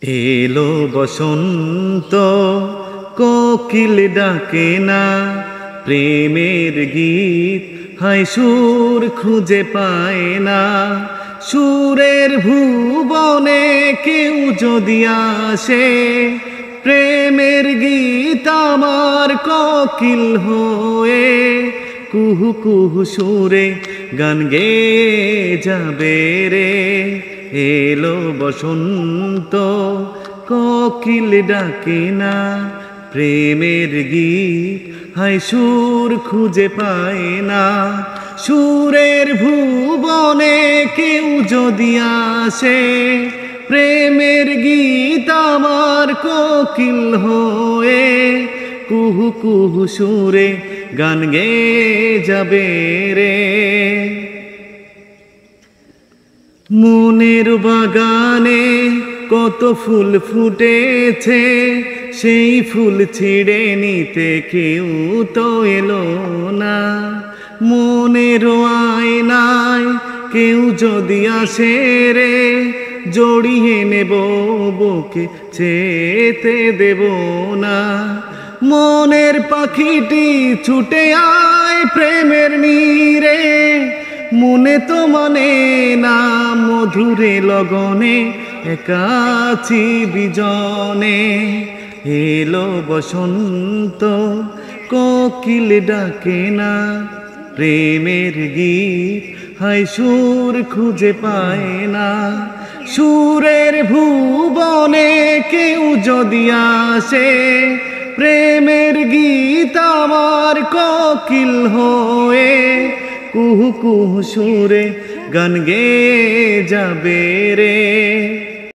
এলো বসন্ত কোকিল ডাকে না, প্রেমের গীত হায় সুর খুঁজে পায় না। সুরের ভুবনে কেউ যদি আসে, প্রেমের গীত আমার কোকিল হয়ে কুহু কুহু সুরে গান গেয়ে যাবে রে। এলো বসন্ত কোকিল ডাকে না, প্রেমের গীত হায় সুর খুঁজে পায় না। সুরের ভুবনে কেউ যদি আসে, প্রেমের গীত আমার কোকিল হয়ে কুহু কুহু সুরে গান গেয়ে যাবে রে। মনের বাগানে কত ফুল ফুটেছে, সেই ফুল ছিঁড়ে নিতে কেউ তো এলো না। মনের আয়নায় কেউ যদি আসে রে, জড়িয়ে নেব বুকে যেতে দেব না। মনের পাখিটি ছুটে আয় প্রেমের নীরে, মনে তো মানে না মধুরে লগনে একাছি বিজনে। এলো বসন্ত কোকিল ডাকে না, প্রেমের গীত হায় সুর খুঁজে পায় না। সুরের ভুবনে কেউ যদি আসে, প্রেমের গীত আমার কোকিল হয়ে কুহু কুহু সুরে গান গেয়ে যাবে রে।